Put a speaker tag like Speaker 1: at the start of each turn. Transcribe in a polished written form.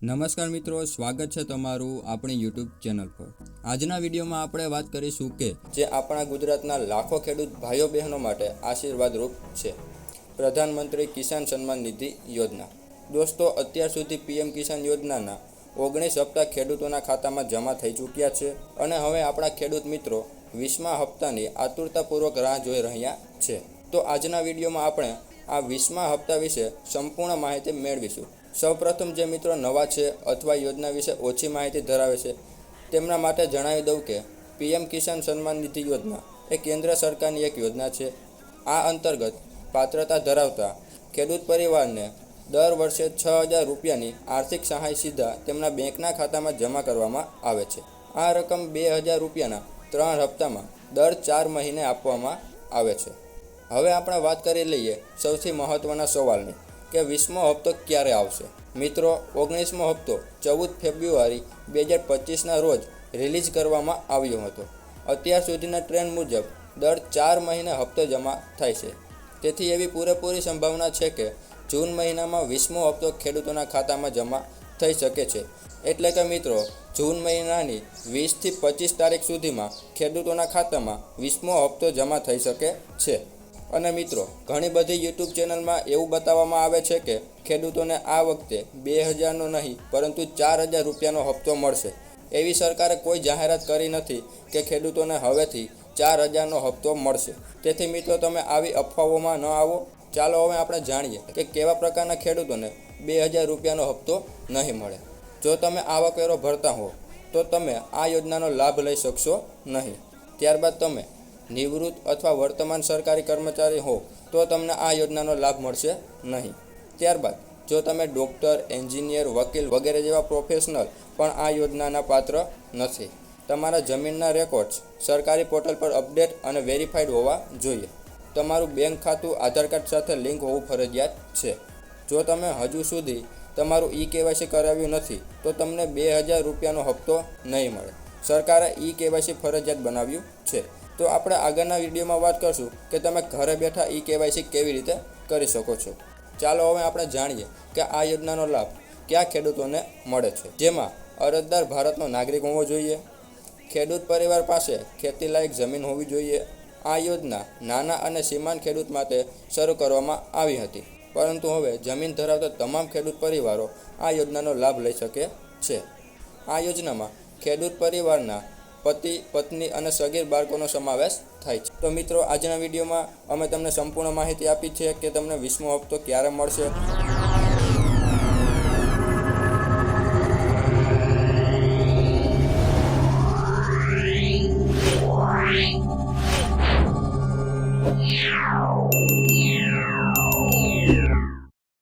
Speaker 1: નમસ્કાર મિત્રો, સ્વાગત છે તમારું આપણી યુટ્યુબ ચેનલ પર। આજના વિડીયોમાં આપણે વાત કરીશું કે જે આપણા ગુજરાતના લાખો ખેડૂત ભાઈઓ બહેનો માટે આશીર્વાદરૂપ છે, પ્રધાનમંત્રી કિસાન સન્માન નિધિ યોજના। દોસ્તો, અત્યાર સુધી પીએમ કિસાન યોજનાના 19 હપ્તા ખેડૂતોના ખાતામાં જમા થઈ ચૂક્યા છે અને હવે આપણા ખેડૂત મિત્રો 20મા હપ્તાની આતુરતાપૂર્વક રાહ જોઈ રહ્યા છે। તો આજના વિડીયોમાં આપણે આ 20મા હપ્તા વિશે સંપૂર્ણ માહિતી મેળવીશું। સૌપ્રથમ જે મિત્રો નવા છે અથવા યોજના વિશે ઓછી માહિતી ધરાવે છે તેમના માટે જણાવી દઉં કે પીએમ કિસાન સન્માન નિધિ યોજના એ કેન્દ્ર સરકારની એક યોજના છે। આ અંતર્ગત પાત્રતા ધરાવતા ખેડૂત પરિવારને દર વર્ષે 6,000 રૂપિયાની આર્થિક સહાય સીધા તેમના બેંકના ખાતામાં જમા કરવામાં આવે છે। આ રકમ 2,000 રૂપિયાના 3 હપ્તામાં દર 4 મહિને આપવામાં આવે છે। હવે આપણે વાત કરી લઈએ સૌથી મહત્ત્વના સવાલની કે 20મો હપ્તો ક્યારે આવશે। મિત્રો, 19મો હપ્તો 14 ફેબ્રુઆરી 2025ના રોજ રિલીઝ કરવામાં આવ્યો હતો। અત્યાર સુધીના ટ્રેન્ડ મુજબ દર 4 મહિને હપ્તો જમા થાય છે, તેથી એવી પૂરેપૂરી સંભાવના છે કે જૂન મહિનામાં 20મો હપ્તો ખેડૂતોના ખાતામાં જમા થઈ શકે છે। એટલે કે મિત્રો, જૂન મહિનાની 20 થી 25 તારીખ સુધીમાં ખેડૂતોના ખાતામાં 20મો હપ્તો જમા થઈ શકે છે। અને મિત્રો, ઘણી બધી યુટ્યુબ ચેનલમાં એવું બતાવવામાં આવે છે કે ખેડૂતોને આ વખતે 2,000નો નહીં પરંતુ 4,000 રૂપિયાનો હપ્તો મળશે। એવી સરકારે કોઈ જાહેરાત કરી નથી કે ખેડૂતોને હવેથી 4,000નો હપ્તો મળશે। તેથી મિત્રો, તમે આવી અફવાઓમાં ન આવો। ચાલો હવે આપણે જાણીએ કે કેવા પ્રકારના ખેડૂતોને 2,000 રૂપિયાનો હપ્તો નહીં મળે। જો તમે આવકવેરો ભરતા હો તો તમે આ યોજનાનો લાભ લઈ શકશો નહીં। ત્યારબાદ તમે નિવૃત્ત અથવા વર્તમાન સરકારી કર્મચારી હો તો તમને આ યોજનાનો લાભ મળશે નહીં। ત્યારબાદ જો તમે ડૉક્ટર, એન્જિનિયર, વકીલ વગેરે જેવા પ્રોફેશનલ પણ આ યોજનાના પાત્ર નથી। તમારા જમીનના રેકોર્ડ્સ સરકારી પોર્ટલ પર અપડેટ અને વેરીફાઈડ હોવા જોઈએ। તમારું બેંક ખાતું આધાર કાર્ડ સાથે લિંક હોવું ફરજિયાત છે। જો તમે હજુ સુધી તમારું KYC કરાવ્યું નથી તો તમને 2,000 રૂપિયાનો હપ્તો નહીં મળે। સરકારે KYC ફરજિયાત બનાવ્યું છે। તો આપણે આગળના વિડીયોમાં વાત કરશું કે તમે ઘરે બેઠા KYC કેવી રીતે કરી શકો છો। ચાલો હવે આપણે જાણીએ કે આ યોજનાનો લાભ કયા ખેડૂતોને મળે છે, જેમાં અરજદાર ભારતનો નાગરિક હોવો જોઈએ, ખેડૂત પરિવાર પાસે ખેતીલાયક જમીન હોવી જોઈએ। આ યોજના નાના અને સીમાંત ખેડૂત માટે શરૂ કરવામાં આવી હતી, પરંતુ હવે જમીન ધરાવતા તમામ ખેડૂત પરિવારો આ યોજનાનો લાભ લઈ શકે છે। આ યોજનામાં ખેડૂત પરિવારના પતિ, પત્ની અને સગીર બાળકોનો સમાવેશ થાય છે। તો મિત્રો, આજના વિડીયોમાં અમે તમને સંપૂર્ણ માહિતી આપી છે કે તમને 20મો હપ્તો ક્યારે મળશે।